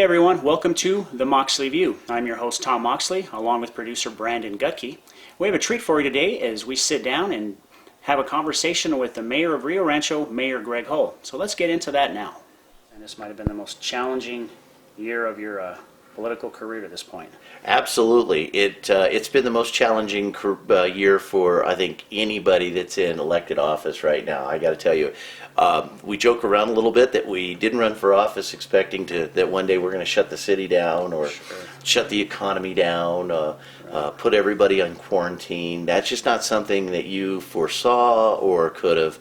Hey everyone, welcome to the Moxley View. I'm your host Tom Moxley, along with producer Brandon Gutke. We have a treat for you today as we sit down and have a conversation with the mayor of Rio Rancho, Mayor Gregg Hull. So let's get into that now. And this might have been the most challenging year of your political career to this point. Absolutely. It's been the most challenging year for, I think, anybody that's in elected office right now. I got to tell you, we joke around a little bit that we didn't run for office expecting that one day we're going to shut the city down or shut the economy down, put everybody on quarantine. That's just not something that you foresaw or could have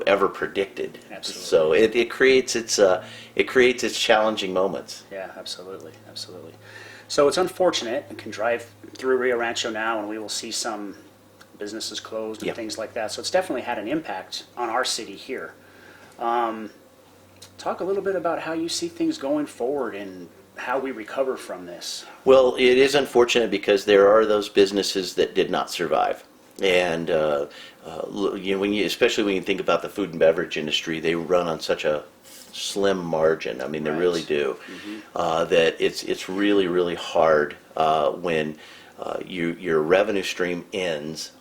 ever predicted. Absolutely. So it creates its challenging moments. Yeah, absolutely. So it's unfortunate and can drive through Rio Rancho now and we will see some businesses closed and things like that. So it's definitely had an impact on our city here. Talk a little bit about how you see things going forward and how we recover from this. Well, it is unfortunate because there are those businesses that did not survive. And especially when you think about the food and beverage industry, they run on such a slim margin. I mean, they really do. That it's really, really hard when your revenue stream ends,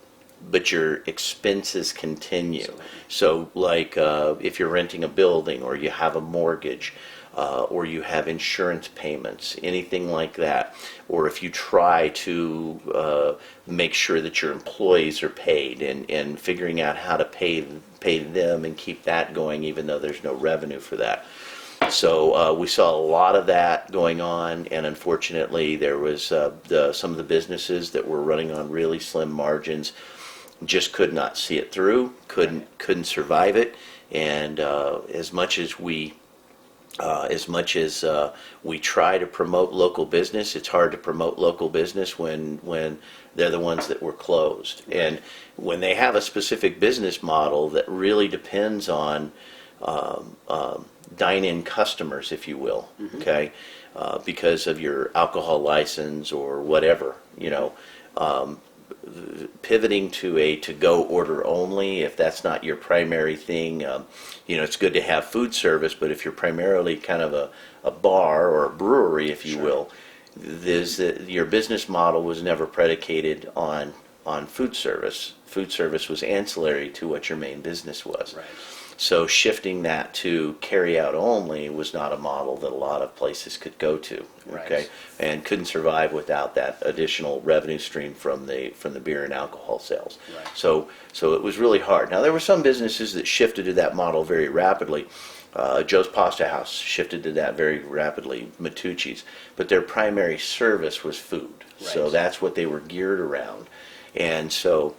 but your expenses continue. Absolutely. So, like if you're renting a building, or you have a mortgage, or you have insurance payments, anything like that, or if you try to make sure that your employees are paid and figuring out how to pay them and keep that going even though there's no revenue for that. So we saw a lot of that going on, and unfortunately there was some of the businesses that were running on really slim margins just could not see it through, couldn't survive it, and as much as we try to promote local business, it's hard to promote local business when they're the ones that were closed. And when they have a specific business model that really depends on dine-in customers, if you will, okay, because of your alcohol license or whatever, pivoting to a to-go order only, if that's not your primary thing, it's good to have food service, but if you're primarily kind of a bar or a brewery, if you will, your business model was never predicated on food service. Food service was ancillary to what your main business was. Right. So shifting that to carry out only was not a model that a lot of places could go to, okay, Right. and couldn't survive without that additional revenue stream from the beer and alcohol sales. Right. So it was really hard. Now there were some businesses that shifted to that model very rapidly. Joe's Pasta House shifted to that very rapidly, Matucci's, but their primary service was food. Right. So that's what they were geared around, and so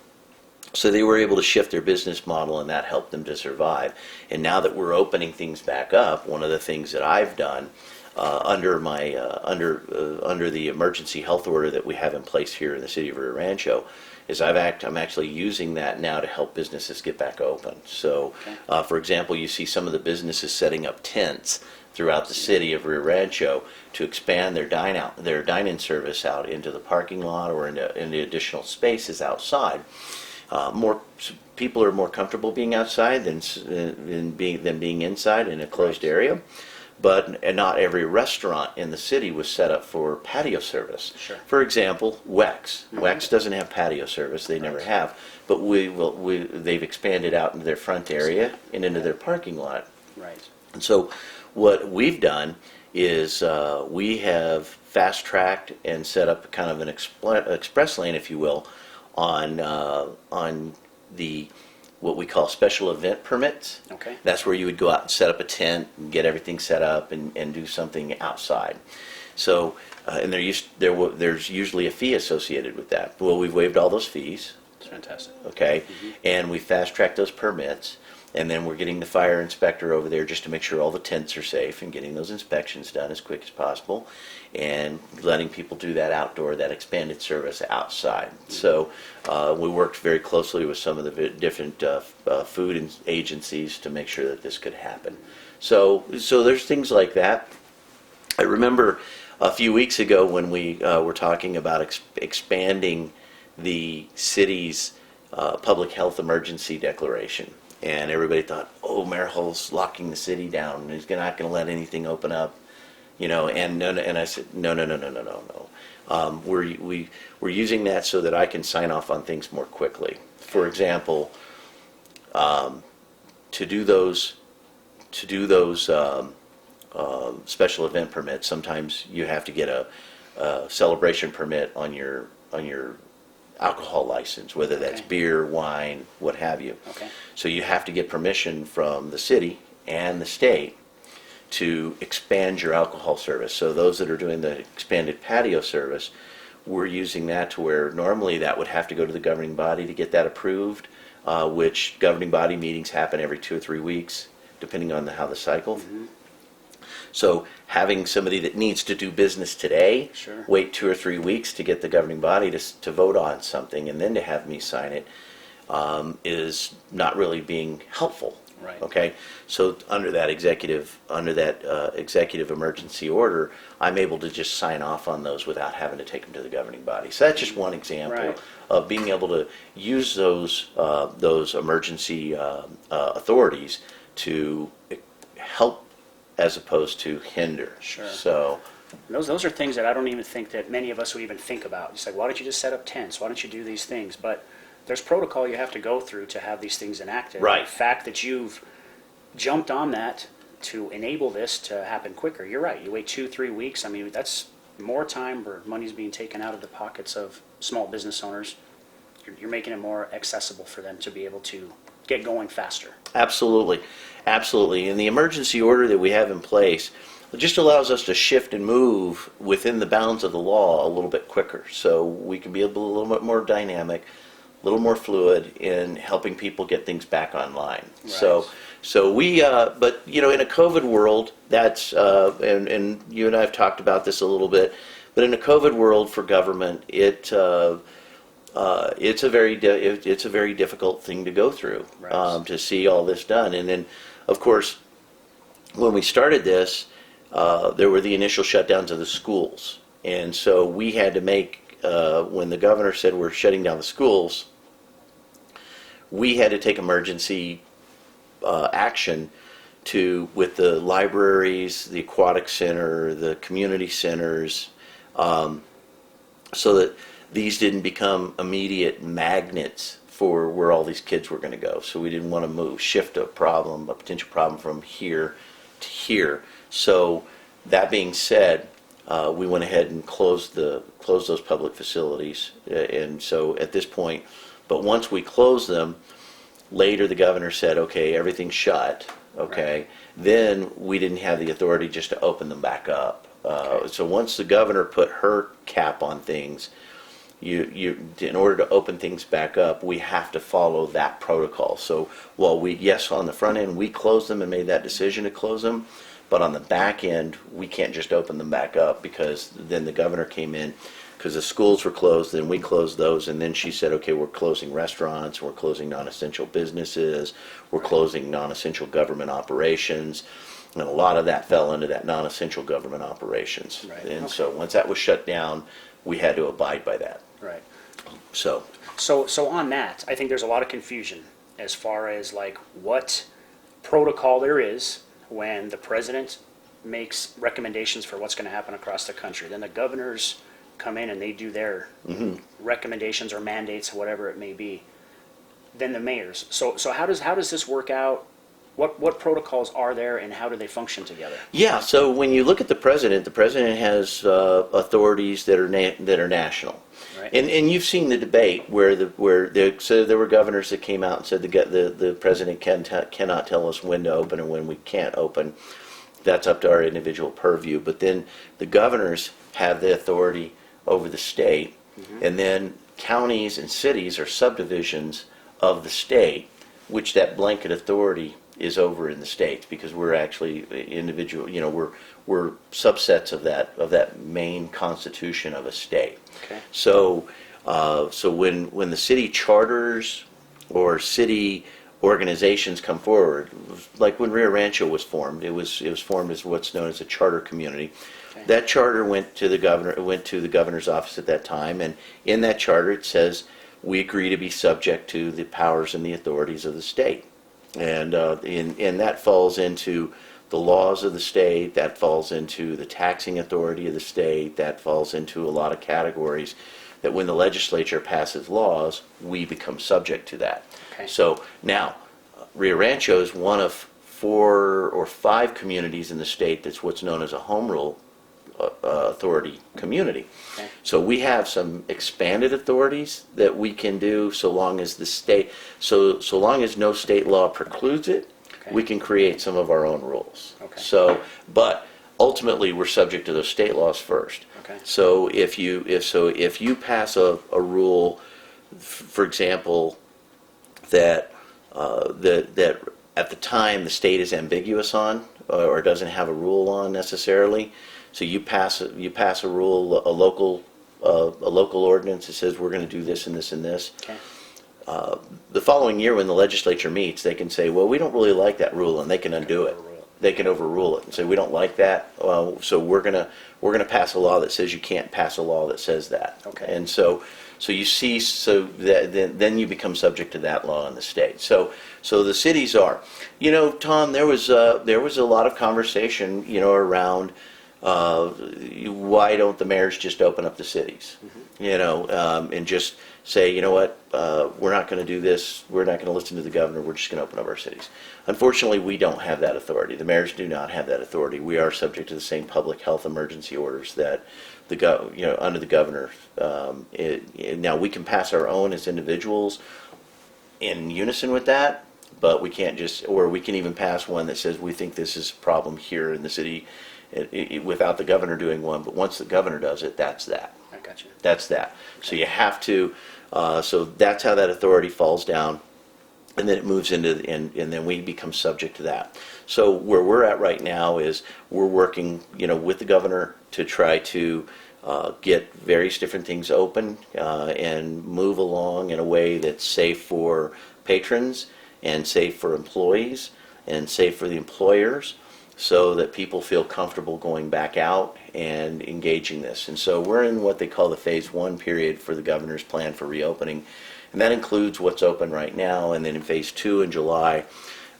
they were able to shift their business model, and that helped them to survive. And now that we're opening things back up, one of the things that I've done under the emergency health order that we have in place here in the city of Rio Rancho is I'm actually using that now to help businesses get back open. So, for example, you see some of the businesses setting up tents throughout the city of Rio Rancho to expand their dine-in service out into the parking lot or into additional spaces outside. More people are more comfortable being outside than being inside in a closed area, but not every restaurant in the city was set up for patio service. Sure. For example, Wex. Wex doesn't have patio service; they never have. But they've expanded out into their front area and into their parking lot. Right. And so, what we've done is we have fast-tracked and set up kind of an express lane, if you will, on the what we call special event permits. Okay. That's where you would go out and set up a tent and get everything set up and do something outside. So and there's usually a fee associated with that. Well, we've waived all those fees. That's fantastic. Okay, and we fast-tracked those permits. And then we're getting the fire inspector over there just to make sure all the tents are safe and getting those inspections done as quick as possible and letting people do that expanded service outside. So we worked very closely with some of the different food agencies to make sure that this could happen. So there's things like that. I remember a few weeks ago when we were talking about expanding the city's public health emergency declaration. And everybody thought, oh, Mayor Hull's locking the city down, and he's not going to let anything open up And I said, no. We're using that so that I can sign off on things more quickly. For example, to do those special event permits, sometimes you have to get a celebration permit on your alcohol license, whether that's beer, wine, what have you. Okay. So you have to get permission from the city and the state to expand your alcohol service. So those that are doing the expanded patio service, we're using that to where normally that would have to go to the governing body to get that approved, which governing body meetings happen every 2 or 3 weeks, depending on how the cycle. Mm-hmm. So having somebody that needs to do business today, Sure. wait 2 or 3 weeks to get the governing body to vote on something and then to have me sign it, is not really being helpful. Right. Okay, so under that executive emergency order, I'm able to just sign off on those without having to take them to the governing body. So that's just one example Right. of being able to use those emergency authorities to help as opposed to hinder. Sure. So Those are things that I don't even think that many of us would even think about. It's like, why don't you just set up tents? Why don't you do these things? But there's protocol you have to go through to have these things enacted. Right. The fact that you've jumped on that to enable this to happen quicker, you're right. You wait 2-3 weeks. I mean, that's more time where money's being taken out of the pockets of small business owners. You're making it more accessible for them to be able to get going faster. absolutely, and the emergency order that we have in place just allows us to shift and move within the bounds of the law a little bit quicker, so we can be a little bit more dynamic, a little more fluid in helping people get things back online. Right. So we, but in a COVID world, that's and you and I have talked about this a little bit, but in a COVID world for government, it's a very difficult thing to go through, Right. to see all this done. And then, of course, when we started this, there were the initial shutdowns of the schools, and so we had to make when the governor said we're shutting down the schools, we had to take emergency action with the libraries, the aquatic center, the community centers, so that these didn't become immediate magnets for where all these kids were going to go. So we didn't want to shift a potential problem from here to here. So that being said, we went ahead and closed those public facilities. And so at this point, but once we closed them, later the governor said, okay, everything's shut. Okay, Right. Then we didn't have the authority just to open them back up. Okay. So once the governor put her cap on things, in order to open things back up, we have to follow that protocol. So while on the front end we closed them and made that decision to close them, but on the back end we can't just open them back up, because then the governor came in, because the schools were closed, then we closed those, and then she said, okay, we're closing restaurants, we're closing non-essential businesses, we're closing non-essential government operations, and a lot of that fell into that non-essential government operations. Right. And Okay. so once that was shut down, we had to abide by that. Right. So So on that, I think there's a lot of confusion as far as like what protocol there is when the president makes recommendations for what's going to happen across the country. Then the governors come in and they do their recommendations or mandates, whatever it may be. Then the mayors. So how does this work out? What protocols are there, and how do they function together? yeah, so when you look at the president has authorities that are national. Right. And you've seen the debate so there were governors that came out and said the president cannot tell us when to open and when we can't open. That's up to our individual purview. But then the governors have the authority over the state, and then counties and cities are subdivisions of the state, which that blanket authority is over in the states, because we're actually individual. We're subsets of that main constitution of a state. Okay. So when the city charters or city organizations come forward, like when Rio Rancho was formed, it was formed as what's known as a charter community. Okay. That charter went to the governor's office at that time, and in that charter it says we agree to be subject to the powers and the authorities of the state, and that falls into the laws of the state, that falls into the taxing authority of the state, that falls into a lot of categories that when the legislature passes laws, we become subject to that. Okay. So now, Rio Rancho is one of 4 or 5 communities in the state that's what's known as a home rule authority community. Okay. So we have some expanded authorities that we can do so long as the state, so long as no state law precludes it, Okay. we can create some of our own rules. Okay. So, but ultimately we're subject to those state laws first. Okay. So if you pass a rule, for example, that that at the time the state is ambiguous on or doesn't have a rule on necessarily, so you pass a rule, a local ordinance that says we're going to do this and this and this. Okay. The following year when the legislature meets, they can say, well, we don't really like that rule, and they can undo it. They can overrule it and say we don't like that. So we're gonna pass a law that says you can't pass a law that says that. Okay. And so you see, so that then you become subject to that law in the state. So the cities are, Tom, there was a lot of conversation, around why don't the mayors just open up the cities, and just say, you know what, we're not going to do this, we're not going to listen to the governor, we're just going to open up our cities. Unfortunately, we don't have that authority. The mayors do not have that authority. We are subject to the same public health emergency orders that under the governor. Now we can pass our own as individuals in unison with that, but we can't or we can even pass one that says we think this is a problem here in the city without the governor doing one. But once the governor does it, that's that. I got you. That's that. So you have to, so that's how that authority falls down, and then it moves into, and then we become subject to that. So where we're at right now is we're working, with the governor to try to get various different things open and move along in a way that's safe for patrons and safe for employees and safe for the employers, so that people feel comfortable going back out and engaging this. And so we're in what they call the phase 1 period for the governor's plan for reopening, and that includes what's open right now. And then in phase 2 in July,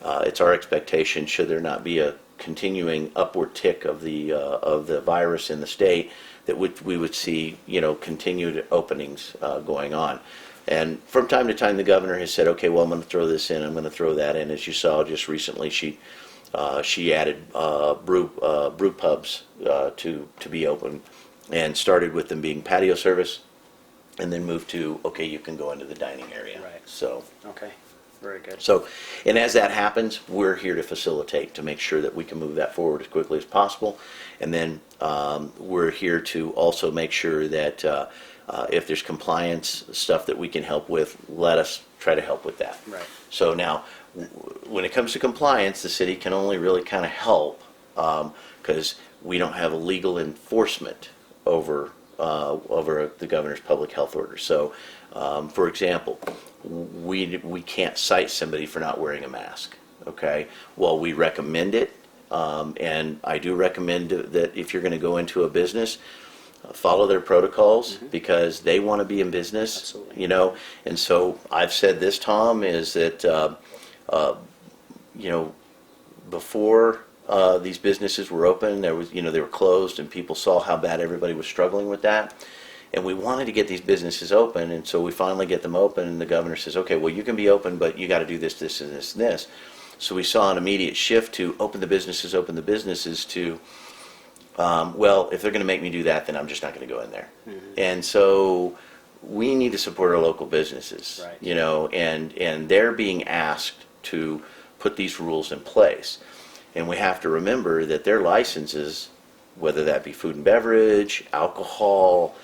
it's our expectation, should there not be a continuing upward tick of the virus in the state, that we would see continued openings going on. And from time to time, the governor has said, okay, well, I'm going to throw this in, I'm going to throw that in. As you saw just recently, she added brew pubs to be open, and started with them being patio service, and then moved to, okay, you can go into the dining area. Right. So, Okay. Very good. so, and as that happens, we're here to facilitate, to make sure that we can move that forward as quickly as possible. And then we're here to also make sure that if there's compliance stuff that we can help with, let us try to help with that. Right. So now, when it comes to compliance, the city can only really kind of help because we don't have a legal enforcement over the governor's public health order. So, for example, we can't cite somebody for not wearing a mask. Okay, well, we recommend it, and I do recommend that if you're going to go into a business, follow their protocols, because they want to be in business. Absolutely. And so I've said this, Tom, is that before these businesses were open, they were closed, and people saw how bad everybody was struggling with that. And we wanted to get these businesses open, and so we finally get them open, and the governor says, okay, well, you can be open, but you got to do this, this, and this, and this. So we saw an immediate shift to open the businesses to, well, if they're going to make me do that, then I'm just not going to go in there. And so we need to support our local businesses, Right. And they're being asked to put these rules in place. And we have to remember that their licenses, whether that be food and beverage, alcohol,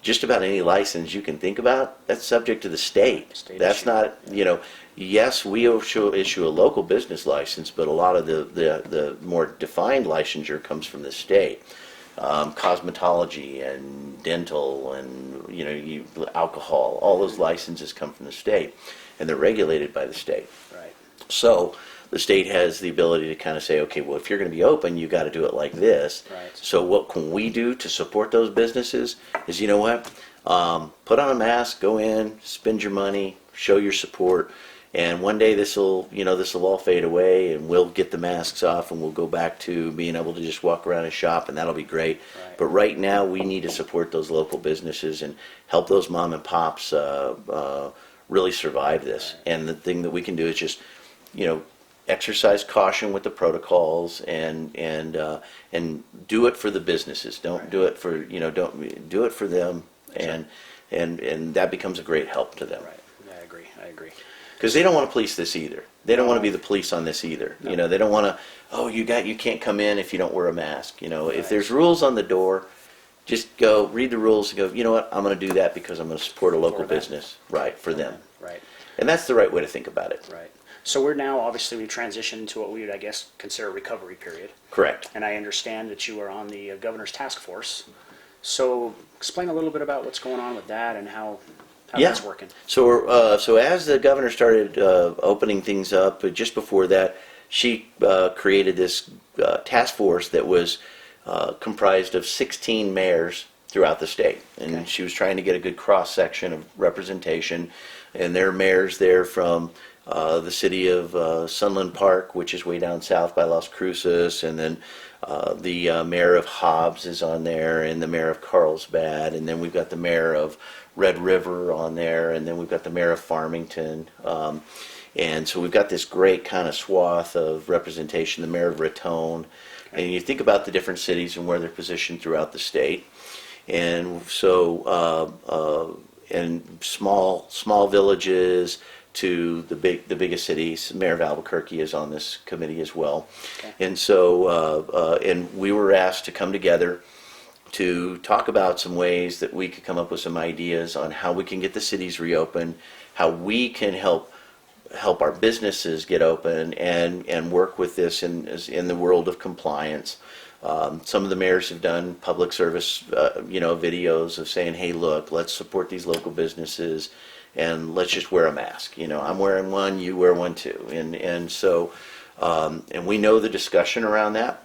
just about any license you can think about, that's subject to the state. That's issue. not, yes, we issue a local business license, but a lot of the more defined licensure comes from the state. Cosmetology and dental and, alcohol, all those licenses come from the state, and they're regulated by the state. Right. So the state has the ability to kind of say, okay, well, if you're going to be open, you got to do it like this. Right. So what can we do to support those businesses is, you know what, Put on a mask, go in, spend your money, show your support, and one day this will all fade away, and we'll get the masks off, and we'll go back to being able to just walk around and shop, and that'll be great. Right. But right now, we need to support those local businesses and help those mom and pops really survive this. Right. And the thing that we can do is just, exercise caution with the protocols and do it for the businesses. Don't Right. do it for don't do it for them, and that becomes a great help to them. Right. I agree. Because they don't want to police this either. They don't want to be the police on this either. No. They don't want to. Oh, you can't come in if you don't wear a mask. Right. If there's rules on the door, just go read the rules and go. You know what? I'm going to do that because I'm going to support a local them. business, right, for them. Right. And that's the right way to think about it. Right. So we've transitioned to what we would, I guess, consider a recovery period. Correct. And I understand that you are on the governor's task force. So explain a little bit about what's going on with that and how that's working. So as the governor started opening things up, just before that, she created this task force that was comprised of 16 mayors throughout the state, and Okay. she was trying to get a good cross section of representation. And there are mayors there from the city of Sunland Park, which is way down south by Las Cruces, and then the mayor of Hobbs is on there, and the mayor of Carlsbad, and then we've got the mayor of Red River on there, and then we've got the mayor of Farmington. And so we've got this great kind of swath of representation, the mayor of Raton. And you think about the different cities and where they're positioned throughout the state. And so, and small villages to the biggest cities. Mayor of Albuquerque is on this committee as well. Okay. And so, and we were asked to come together to talk about some ways that we could come up with some ideas on how we can get the cities reopened, how we can help our businesses get open, and work with this in the world of compliance. Some of the mayors have done public service, videos of saying, "Hey, look, let's support these local businesses, and let's just wear a mask." I'm wearing one, you wear one too, and so, and we know the discussion around that.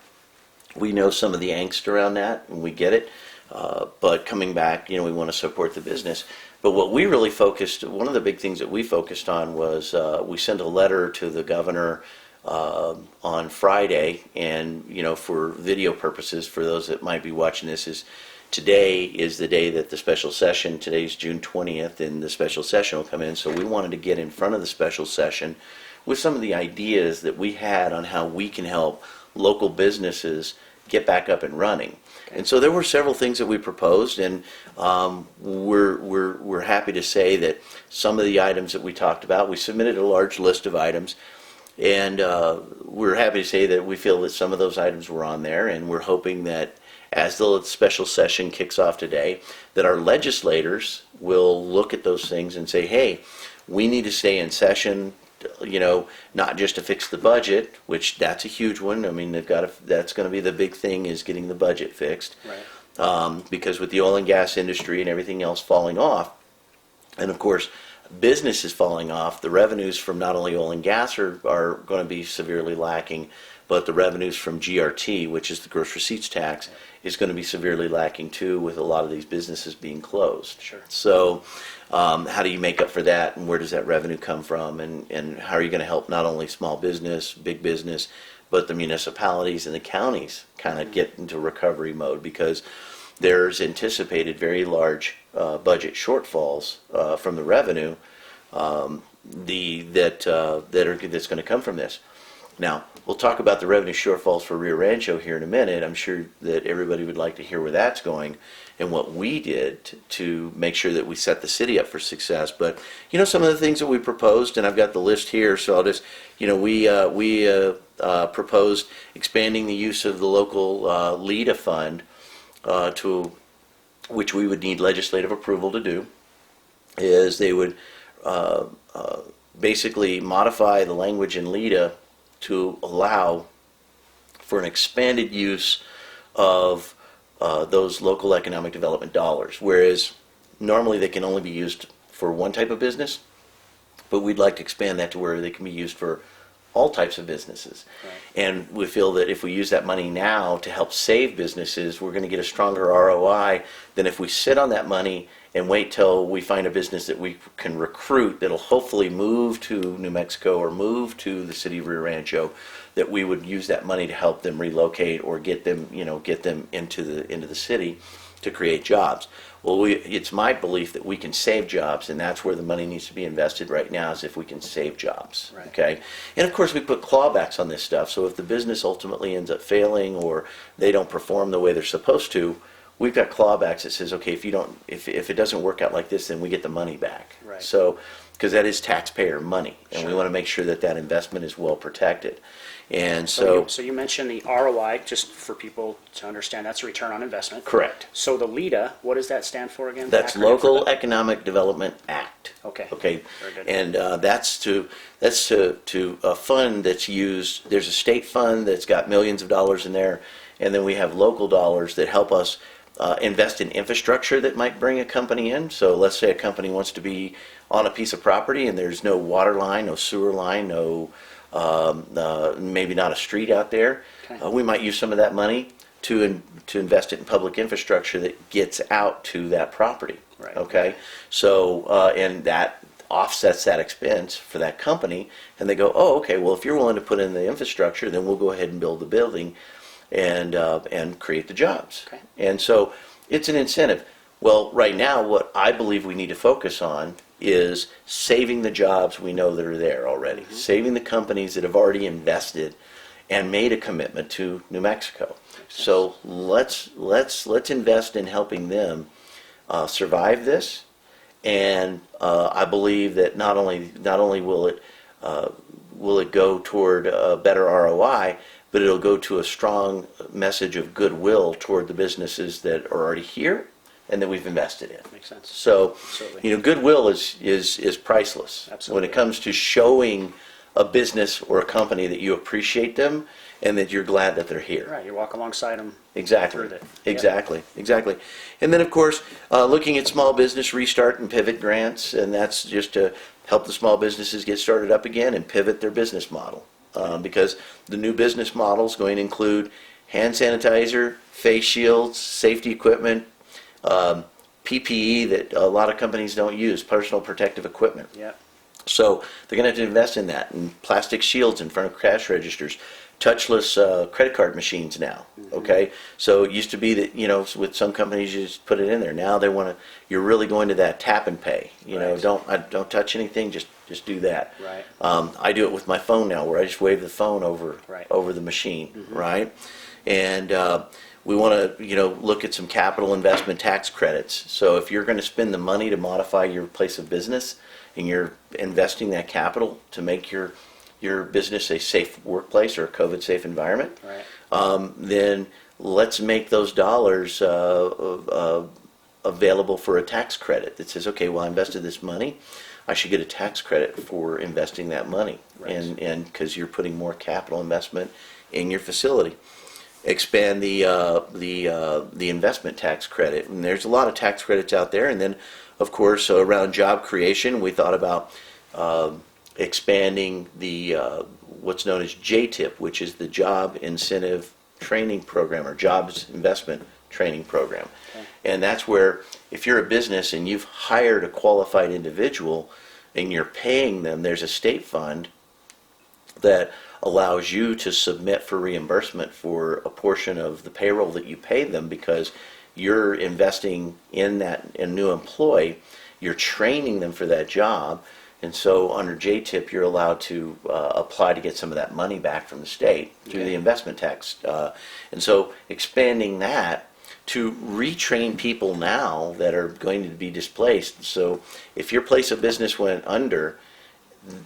We know some of the angst around that, and we get it. But coming back, we want to support the business. But what we really one of the big things that we focused on was we sent a letter to the governor on Friday, and for video purposes, for those that might be watching this, today is the day that the special session. Today's June 20th, and the special session will come in. So we wanted to get in front of the special session with some of the ideas that we had on how we can help local businesses get back up and running. And so there were several things that we proposed, and we're happy to say that some of the items that we talked about, we submitted a large list of items, and we're happy to say that we feel that some of those items were on there, and we're hoping that as the special session kicks off today, that our legislators will look at those things and say, hey, we need to stay in session, not just to fix the budget, which that's a huge one. I mean, that's going to be the big thing, is getting the budget fixed. Right. Because with the oil and gas industry and everything else falling off, and of course, business is falling off, the revenues from not only oil and gas are going to be severely lacking, but the revenues from GRT, which is the gross receipts tax, is going to be severely lacking too, with a lot of these businesses being closed. Sure. So how do you make up for that, and where does that revenue come from, and how are you going to help not only small business, big business, but the municipalities and the counties kind of get into recovery mode, because there's anticipated very large budget shortfalls from the revenue that's going to come from this. Now, we'll talk about the revenue shortfalls for Rio Rancho here in a minute. I'm sure that everybody would like to hear where that's going and what we did to make sure that we set the city up for success. But, some of the things that we proposed, and I've got the list here, so I'll just, we proposed expanding the use of the local LEDA fund, to which we would need legislative approval to do, is they would basically modify the language in LEDA to allow for an expanded use of those local economic development dollars, whereas normally they can only be used for one type of business, but we'd like to expand that to where they can be used for all types of businesses. Right. And we feel that if we use that money now to help save businesses, we're going to get a stronger ROI than if we sit on that money and wait till we find a business that we can recruit that'll hopefully move to New Mexico or move to the city of Rio Rancho, that we would use that money to help them relocate or get them into the city to create jobs. Well, it's my belief that we can save jobs, and that's where the money needs to be invested right now, is if we can save jobs. Right. Okay? And of course, we put clawbacks on this stuff, so if the business ultimately ends up failing or they don't perform the way they're supposed to, we've got clawbacks that says, okay, if it doesn't work out like this, then we get the money back. Right. So, because that is taxpayer money, and Sure. we want to make sure that that investment is well protected. And So you mentioned the ROI, just for people to understand, that's a return on investment. correct. So the LEDA, what does that stand for again? That's Acronym Local for that? Economic Development Act. Okay. Okay. Very good. And that's to a fund that's used. There's a state fund that's got millions of dollars in there, and then we have local dollars that help us invest in infrastructure that might bring a company in. So let's say a company wants to be on a piece of property and there's no water line, no sewer line, no maybe not a street out there. Okay. We might use some of that money to invest it in public infrastructure that gets out to that property. Right. Okay, so and that offsets that expense for that company, and they go, oh, okay, well, if you're willing to put in the infrastructure, then we'll go ahead and build the building and create the jobs. Okay. And so it's an incentive. Well, right now, what I believe we need to focus on is saving the jobs we know that are there already, Mm-hmm. saving the companies that have already invested and made a commitment to New Mexico. So let's invest in helping them survive this, and I believe that not only will it go toward a better ROI, but it'll go to a strong message of goodwill toward the businesses that are already here and that we've invested in. Makes sense. So, Absolutely. goodwill is priceless. Absolutely. When it comes to showing a business or a company that you appreciate them and that you're glad that they're here. Right, you walk alongside them. Exactly. Through it. Exactly. And then, of course, looking at small business restart and pivot grants, and that's just to help the small businesses get started up again and pivot their business model. Because the new business model is going to include hand sanitizer, face shields, safety equipment, PPE that a lot of companies don't use, personal protective equipment. Yeah. So they're going to have to invest in that, and plastic shields in front of cash registers, touchless credit card machines now. Mm-hmm. Okay, so it used to be that with some companies you just put it in there. Now they want to. You're really going to that tap and pay. Right. Don't touch anything. Just do that. Right. I do it with my phone now, where I just wave the phone over Right. over the machine. Mm-hmm. Right, and we want to look at some capital investment tax credits. So if you're going to spend the money to modify your place of business, and you're investing that capital to make your business a safe workplace or a COVID-safe environment, Right. then let's make those dollars available for a tax credit that says, okay, well, I invested this money, I should get a tax credit for investing that money, Right. and because you're putting more capital investment in your facility. Expand the investment tax credit, and there's a lot of tax credits out there. And then, of course, around job creation, we thought about expanding the what's known as JTIP, which is the Job Incentive Training Program or Jobs Investment Training Program. Okay. And that's where if you're a business and you've hired a qualified individual and you're paying them, there's a state fund that allows you to submit for reimbursement for a portion of the payroll that you pay them, because you're investing in a new employee, you're training them for that job, and so under JTIP you're allowed to apply to get some of that money back from the state through Okay. the investment tax. And so expanding that to retrain people now that are going to be displaced. So if your place of business went under,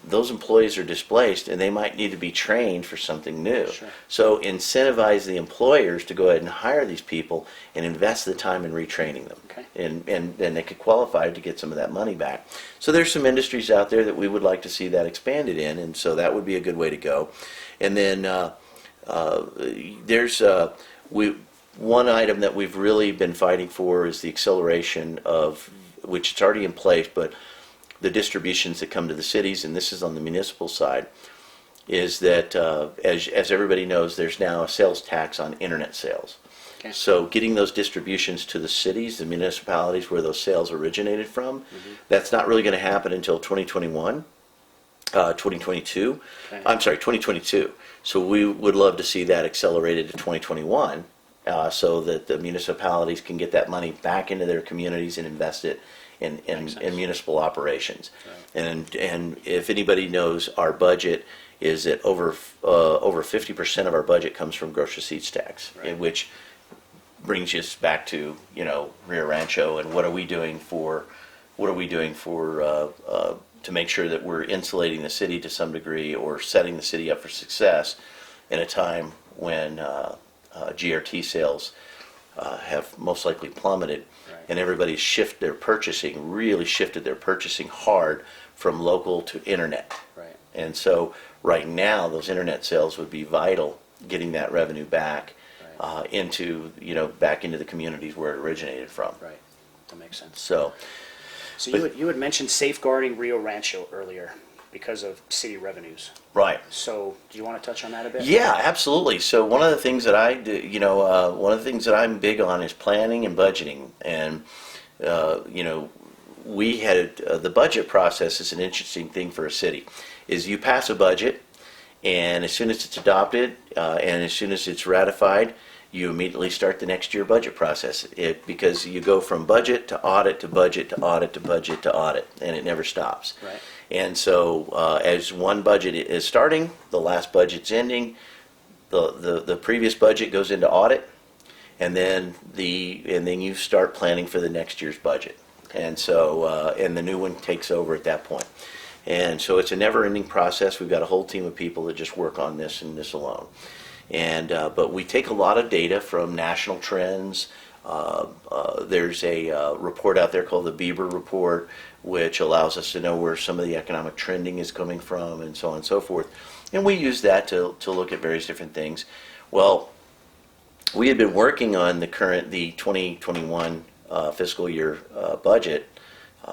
those employees are displaced and they might need to be trained for something new. Sure. So incentivize the employers to go ahead and hire these people and invest the time in retraining them. Okay. And then they could qualify to get some of that money back. So there's some industries out there that we would like to see that expanded in, and so that would be a good way to go. And then there's one item that we've really been fighting for is the acceleration of, which it's already in place, but the distributions that come to the cities, and this is on the municipal side. is that, as everybody knows, there's now a sales tax on internet sales. Okay. So getting those distributions to the cities, the municipalities where those sales originated from, that's not really going to happen until 2021, 2022. Okay. I'm sorry, 2022. So we would love to see that accelerated to 2021, so that the municipalities can get that money back into their communities and invest it in municipal operations. Right. And if anybody knows, our budget is that over 50% of our budget comes from gross receipts tax, Right. in which brings us back to, Rio Rancho, and what are we doing to make sure that we're insulating the city to some degree, or setting the city up for success in a time when GRT sales have most likely plummeted. Right. And everybody's really shifted their purchasing hard from local to internet. Right. And so right now, those internet sales would be vital, getting that revenue back back into the communities where it originated from. Right. That makes sense. So, So you had mentioned safeguarding Rio Rancho earlier because of city revenues. right. So do you want to touch on that a bit? Yeah, absolutely. So one of the things that I do, one of the things that I'm big on is planning and budgeting. And, we had, the budget process is an interesting thing for a city, is you pass a budget, and as soon as it's adopted, and as soon as it's ratified, you immediately start the next year budget process. Because you go from budget to audit to budget to audit to budget to audit, and it never stops. Right. And so, as one budget is starting, the last budget's ending, the previous budget goes into audit, and then you start planning for the next year's budget. And so, and the new one takes over at that point. And so it's a never-ending process. We've got a whole team of people that just work on this and this alone. And but we take a lot of data from national trends. There's a report out there called the Bieber Report, which allows us to know where some of the economic trending is coming from, and so on and so forth. And we use that to look at various different things. Well, we had been working on the 2021 fiscal year budget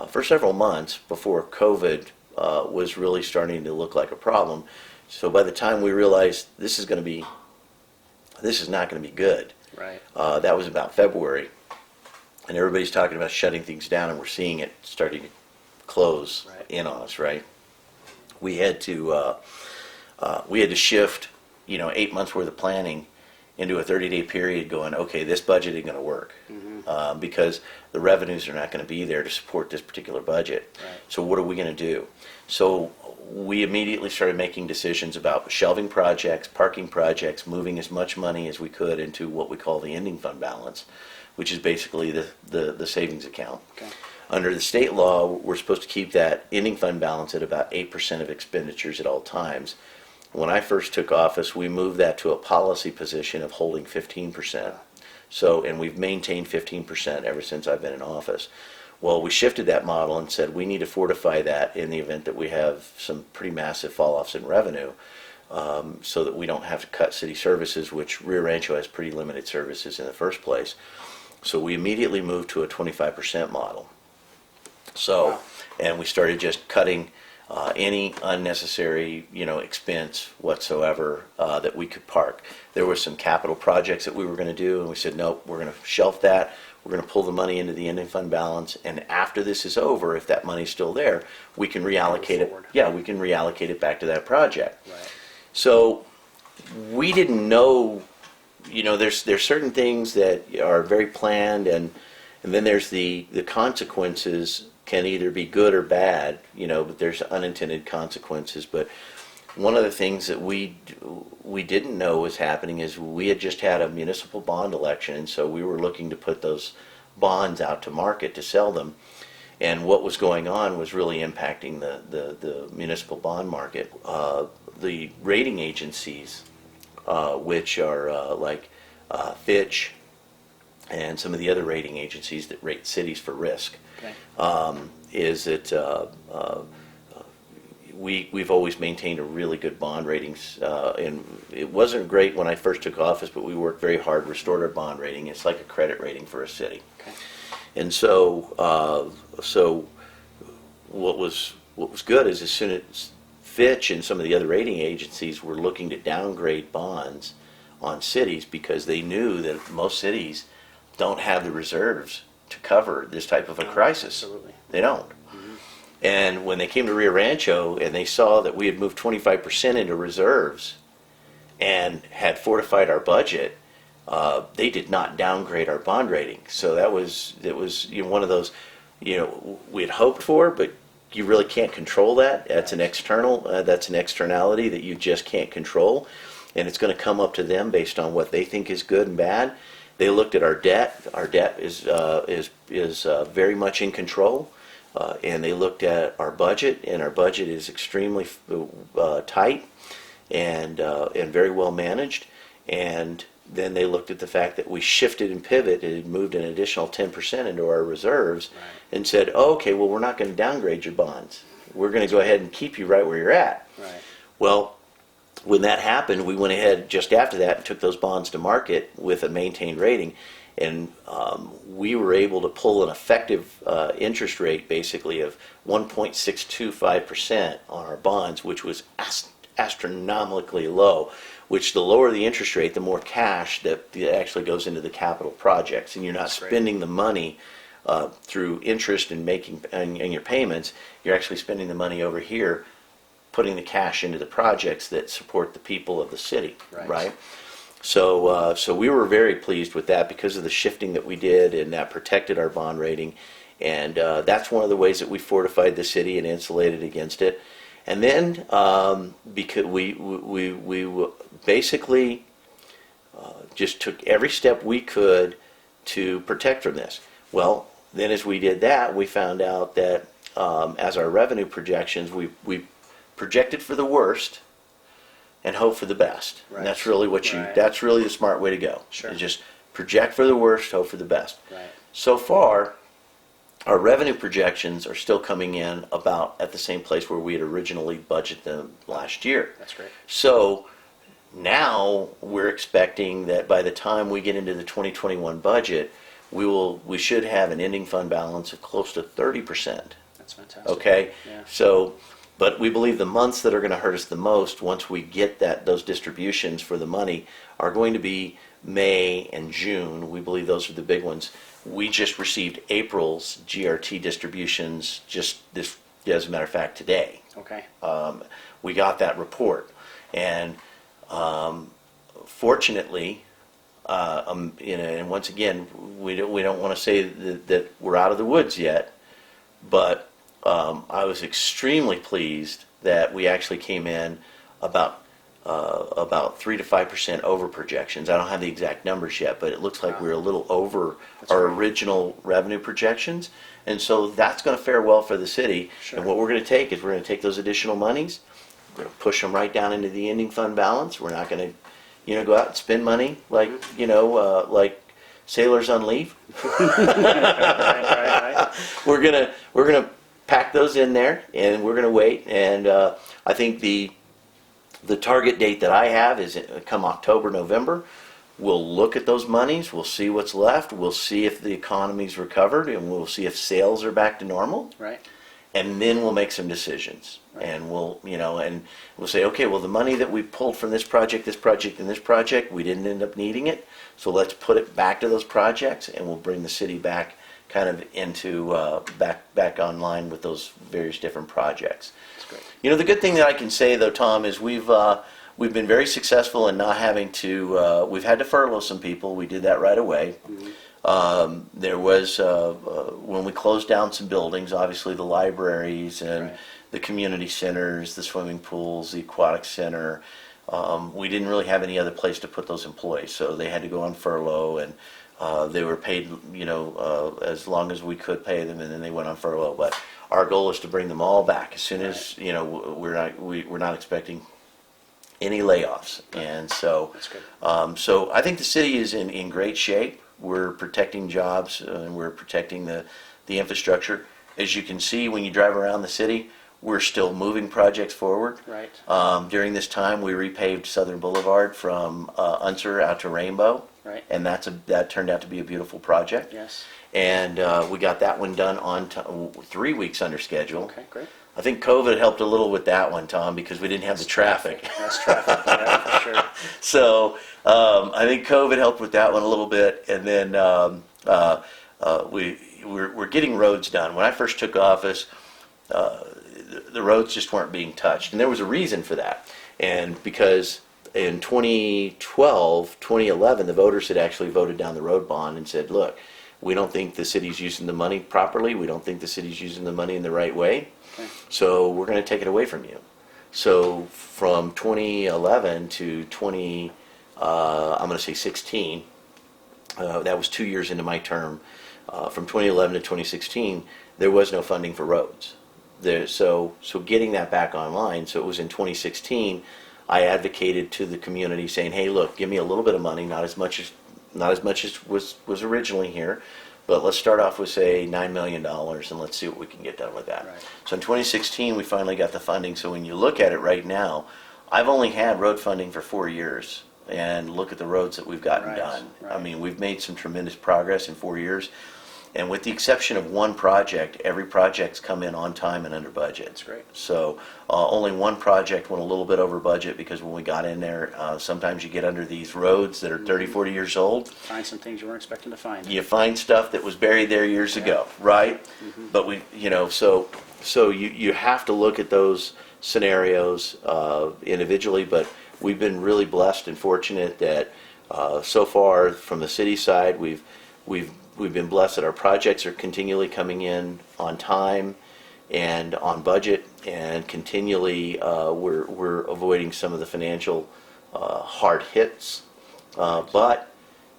for several months before COVID was really starting to look like a problem. So by the time we realized this is not going to be good, Right. that was about February, and everybody's talking about shutting things down, and we're seeing it starting to close Right. in on us. Right? We had to shift, 8 months worth of planning into a 30-day period, going, okay, this budget ain't going to work, because the revenues are not going to be there to support this particular budget. Right. So what are we going to do? So we immediately started making decisions about shelving projects, parking projects, moving as much money as we could into what we call the ending fund balance, which is basically the savings account. Okay. Under the state law, we're supposed to keep that ending fund balance at about 8% of expenditures at all times. When I first took office, we moved that to a policy position of holding 15%. So, and we've maintained 15% ever since I've been in office. Well, we shifted that model and said we need to fortify that in the event that we have some pretty massive fall-offs in revenue, so that we don't have to cut city services, which Rio Rancho has pretty limited services in the first place. So we immediately moved to a 25% model. So, Wow. and we started just cutting any unnecessary, expense whatsoever that we could park. There were some capital projects that we were going to do, and we said, nope, we're going to shelf that. We're going to pull the money into the ending fund balance, and after this is over, if that money's still there, we can reallocate it. forward. Yeah, we can reallocate it back to that project. Right. So we didn't know, there's certain things that are very planned, and then there's the consequences can either be good or bad, but there's unintended consequences. But one of the things that we didn't know was happening is we had just had a municipal bond election, and so we were looking to put those bonds out to market to sell them. And what was going on was really impacting the municipal bond market. The rating agencies, which are like Fitch and some of the other rating agencies that rate cities for risk, Okay. is that we've always maintained a really good bond ratings, and it wasn't great when I first took office, but we worked very hard, restored our bond rating. It's like a credit rating for a city. Okay. And so what was good is as soon as Fitch and some of the other rating agencies were looking to downgrade bonds on cities because they knew that most cities don't have the reserves to cover this type of a crisis. Absolutely. They don't. And when they came to Rio Rancho and they saw that we had moved 25% into reserves and had fortified our budget, they did not downgrade our bond rating. So it was one of those, we had hoped for, but you really can't control that. That's an that's an externality that you just can't control, and it's going to come up to them based on what they think is good and bad. They looked at our debt. Our debt is very much in control, and they looked at our budget, and our budget is extremely tight and very well managed. And then they looked at the fact that we shifted and pivoted and moved an additional 10% into our reserves, Right. and said, oh, okay, well, we're not going to downgrade your bonds. We're going to go ahead and keep you right where you're at. Right. Well, when that happened, we went ahead just after that and took those bonds to market with a maintained rating, and we were able to pull an effective interest rate basically of 1.625% on our bonds, which was astronomically low. Which the lower the interest rate, the more cash that actually goes into the capital projects, and you're not That's great. spending the money through interest and and your payments. You're actually spending the money over here, putting the cash into the projects that support the people of the city, right? So we were very pleased with that because of the shifting that we did, and that protected our bond rating, and that's one of the ways that we fortified the city and insulated against it. And then because we basically just took every step we could to protect from this. Well, then as we did that, we found out that as our revenue projections, we projected for the worst and hope for the best. Right. And that's really that's really the smart way to go. Sure. Is just project for the worst, hope for the best. Right. So far, our revenue projections are still coming in about at the same place where we had originally budgeted them last year. That's great. So now we're expecting that by the time we get into the 2021 budget, we should have an ending fund balance of close to 30%. That's fantastic. Okay? Yeah. So, but we believe the months that are going to hurt us the most once we get those distributions for the money are going to be May and June. We believe those are the big ones. We just received April's GRT distributions just this, as a matter of fact, today. Okay. We got that report, and fortunately, and once again, we don't want to say that we're out of the woods yet, but I was extremely pleased that we actually came in about 3 to 5% over projections. I don't have the exact numbers yet, but it looks like we're a little over our original revenue projections, and so that's going to fare well for the city. Sure. And what we're going to take is we're going to take those additional monies, we're going to push them right down into the ending fund balance. We're not going to, go out and spend money like like sailors on leave. Right. We're gonna pack those in there, and we're gonna wait. And I think the target date that I have is come October, November. We'll look at those monies. We'll see what's left. We'll see if the economy's recovered, and we'll see if sales are back to normal. Right. And then we'll make some decisions. Right. And we'll say, okay, well, the money that we pulled from this project, and this project, we didn't end up needing it. So let's put it back to those projects, and we'll bring the city back kind of into back online with those various different projects. That's great. The good thing that I can say though, Tom, is we've been very successful in not having to. We've had to furlough some people. We did that right away. Mm-hmm. There was when we closed down some buildings, obviously the libraries and the community centers, the swimming pools, the aquatic center. We didn't really have any other place to put those employees, so they had to go on furlough, and they were paid, as long as we could pay them, and then they went on furlough. But our goal is to bring them all back as soon as we're not expecting any layoffs, and so That's good. so I think the city is in great shape. We're protecting jobs, and we're protecting the infrastructure. As you can see when you drive around the city, we're still moving projects forward. Right. During this time, we repaved Southern Boulevard from Unser out to Rainbow, Right. and that turned out to be a beautiful project. Yes. And we got that one done on 3 weeks under schedule. Okay, great. I think COVID helped a little with that one, Tom, because we didn't have the traffic. That's traffic, yeah, for sure. So I think COVID helped with that one a little bit, and then we're getting roads done. When I first took office, the roads just weren't being touched, and there was a reason for that. And because in 2012, 2011, the voters had actually voted down the road bond and said, look, we don't think the city's using the money properly. We don't think the city's using the money in the right way. Okay. So we're going to take it away from you. So from 2011 to I'm going to say 16, that was 2 years into my term. From 2011 to 2016, there was no funding for roads. So getting that back online. So it was in 2016, I advocated to the community saying, hey, look, give me a little bit of money, not as much as was originally here. But let's start off with, say, $9 million, and let's see what we can get done with that. Right. So in 2016, we finally got the funding. So when you look at it right now, I've only had road funding for 4 years. And look at the roads that we've gotten Right, done. right. I mean, we've made some tremendous progress in 4 years. And with the exception of one project, every project's come in on time and under budget. That's great. So only one project went a little bit over budget, because when we got in there, sometimes you get under these roads that are 30, 40 years old. Find some things you weren't expecting to find. You find stuff that was buried there years ago, right? Mm-hmm. But so you have to look at those scenarios individually. But we've been really blessed and fortunate that so far from the city side, we've been blessed that our projects are continually coming in on time and on budget, and continually we're avoiding some of the financial hard hits, but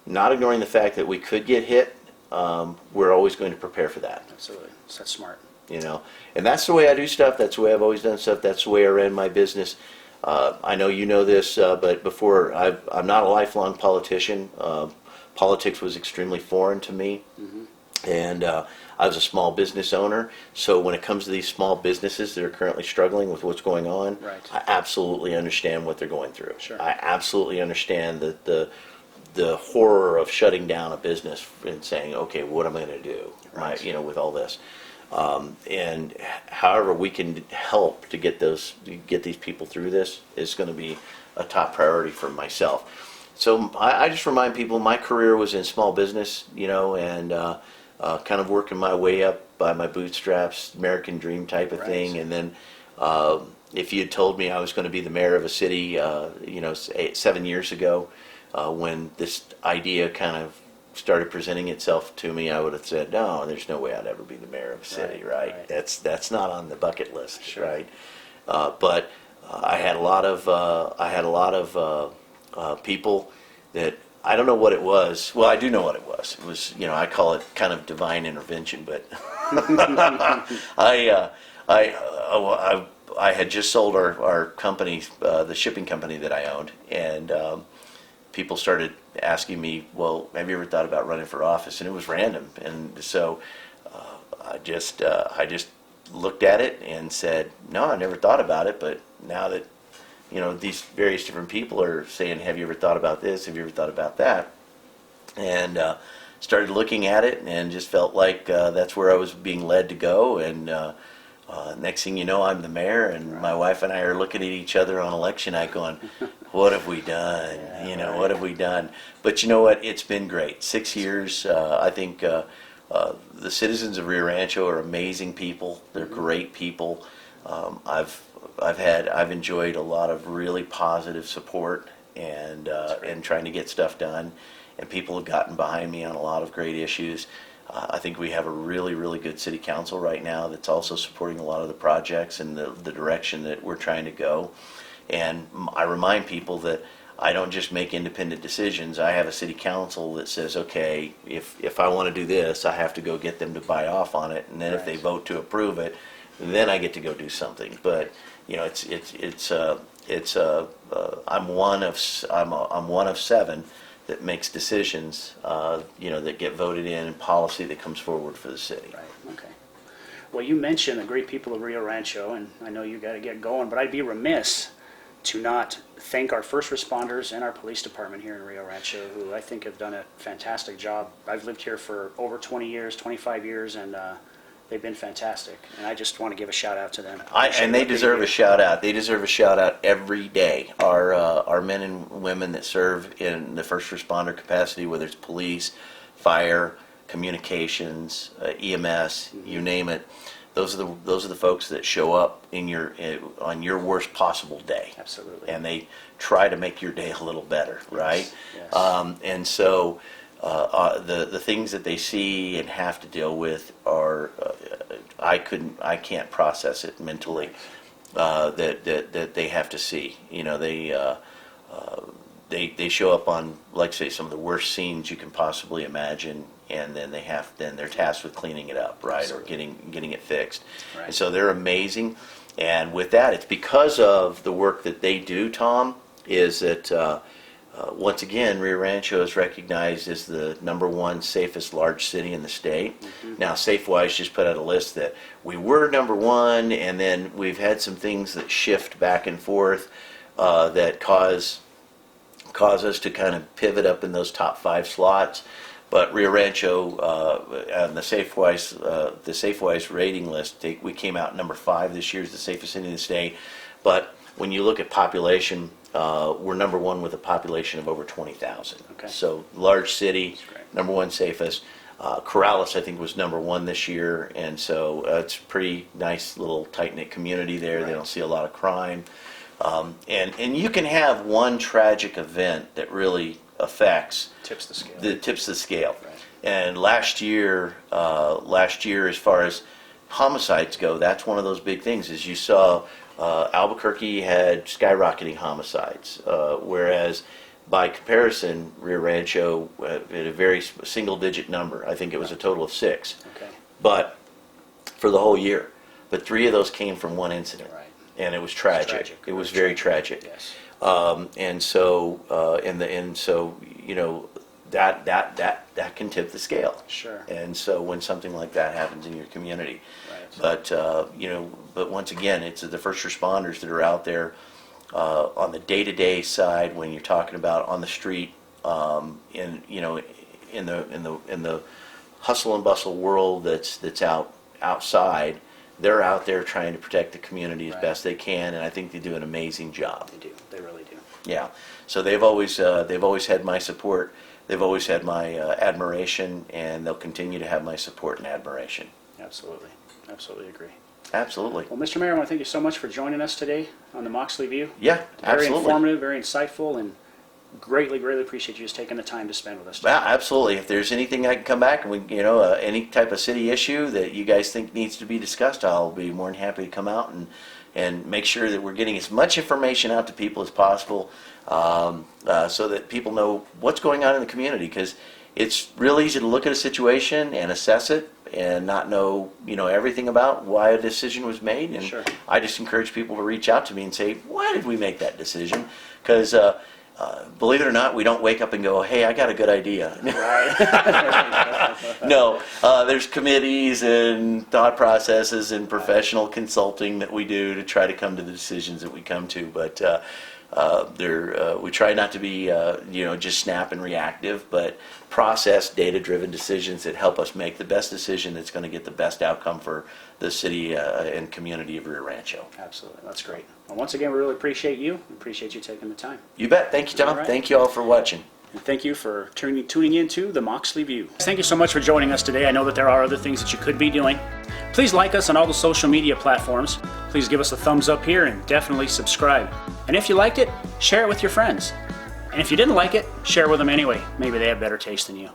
not ignoring the fact that we could get hit. We're always going to prepare for that. Absolutely. That's smart. And that's the way I do stuff. That's the way I've always done stuff. That's the way I ran my business. I know you know this, but before, I'm not a lifelong politician. Politics was extremely foreign to me. Mm-hmm. And I was a small business owner. So when it comes to these small businesses that are currently struggling with what's going on, Right. I absolutely understand what they're going through. Sure. I absolutely understand the horror of shutting down a business and saying, okay, what am I going to do? Right. With all this. And however we can help to get these people through this is going to be a top priority for myself. So I just remind people my career was in small business, and kind of working my way up by my bootstraps, American dream type of Right. thing. And then if you had told me I was going to be the mayor of a city, 7 years ago, when this idea kind of started presenting itself to me, I would have said, no, there's no way I'd ever be the mayor of a city, right? That's not on the bucket list, Sure. right? But I had a lot of people that I don't know what it was. Well, I do know what it was. It was, I call it kind of divine intervention, but I had just sold our company, the shipping company that I owned, and people started asking me, well, have you ever thought about running for office? And it was random. And so I just looked at it and said, no, I never thought about it. But now that, these various different people are saying, have you ever thought about this? Have you ever thought about that? And started looking at it and just felt like that's where I was being led to go. And next thing you know, I'm the mayor, and Right. my wife and I are looking at each other on election night going, what have we done? Yeah, right. What have we done? But you know what? It's been great. 6 years. I think the citizens of Rio Rancho are amazing people. They're great people. I've enjoyed a lot of really positive support and trying to get stuff done. And people have gotten behind me on a lot of great issues. I think we have a really, really good city council right now that's also supporting a lot of the projects and the direction that we're trying to go. And I remind people that I don't just make independent decisions. I have a city council that says, okay, if I want to do this, I have to go get them to buy off on it. And then if they Right. vote to approve it, then I get to go do something. But I'm one of seven that makes decisions, that get voted in, and policy that comes forward for the city. Right, okay. Well, you mentioned the great people of Rio Rancho, and I know you got to get going, but I'd be remiss to not thank our first responders and our police department here in Rio Rancho, who I think have done a fantastic job. I've lived here for over 20 years, 25 years, and They've been fantastic, and I just want to give a shout out to them. And they deserve a shout out. They deserve a shout out every day. Our men and women that serve in the first responder capacity, whether it's police, fire, communications, EMS, you name it. Those are the folks that show up on your worst possible day. Absolutely. And they try to make your day a little better, right? Yes. And so the things that they see and have to deal with are I can't process it mentally that they have to see. You know, they show up on, like say, some of the worst scenes you can possibly imagine, and then they're tasked with cleaning it up, right? Absolutely. Or getting it fixed. Right. And so they're amazing. And with that, it's because of the work that they do, Tom, is that once again, Rio Rancho is recognized as the #1 safest large city in the state. Mm-hmm. Now, SafeWise just put out a list that we were #1, and then we've had some things that shift back and forth that cause us to kind of pivot up in those top 5 slots. But Rio Rancho on the SafeWise rating list, we came out #5 this year as the safest city in the state. But when you look at population, we're #1 with a population of over 20,000. Okay. So large city, #1 safest. Corrales, I think, was #1 this year, and so it's a pretty nice little tight-knit community there. Right. They don't see a lot of crime. And you can have one tragic event that really affects tips the scale. Right. And last year, as far as homicides go, that's one of those big things. As you saw, Albuquerque had skyrocketing homicides, whereas by comparison, Rio Rancho had a very single-digit number. I think it was a total of 6. Okay. But for the whole year, but 3 of those came from one incident. Right. And it was tragic. It was very tragic. Yes. And so, you know, that can tip the scale. Sure. And so, when something like that happens in your community, right. But once again, it's the first responders that are out there on the day-to-day side when you're talking about on the street, in the hustle and bustle world that's outside. They're out there trying to protect the community as best they can, and I think they do an amazing job. They do. They really do. Yeah. So they've always had my support. They've always had my admiration, and they'll continue to have my support and admiration. Absolutely. Absolutely agree. Absolutely. Well, Mr. Mayor, I want to thank you so much for joining us today on the Moxley View. Yeah, very absolutely. Informative, very insightful, and greatly appreciate you just taking the time to spend with us today. Yeah, absolutely. If there's anything I can come back and any type of city issue that you guys think needs to be discussed, I'll be more than happy to come out and make sure that we're getting as much information out to people as possible, so that people know what's going on in the community. Because it's real easy to look at a situation and assess it and not know everything about why a decision was made. And Sure. I just encourage people to reach out to me and say, why did we make that decision? Because believe it or not, we don't wake up and go, hey, I got a good idea. Right. No, there's committees and thought processes and professional consulting that we do to try to come to the decisions that we come to. But we try not to be, just snap and reactive, but process data-driven decisions that help us make the best decision that's going to get the best outcome for the city and community of Rio Rancho. Absolutely. That's great. Well, once again, we really appreciate you. We appreciate you taking the time. You bet. Thank you, Tom. All right. Thank you all for watching. And thank you for tuning into the Moxley View. Thank you so much for joining us today. I know that there are other things that you could be doing. Please like us on all the social media platforms. Please give us a thumbs up here and definitely subscribe. And if you liked it, share it with your friends. And if you didn't like it, share with them anyway. Maybe they have better taste than you.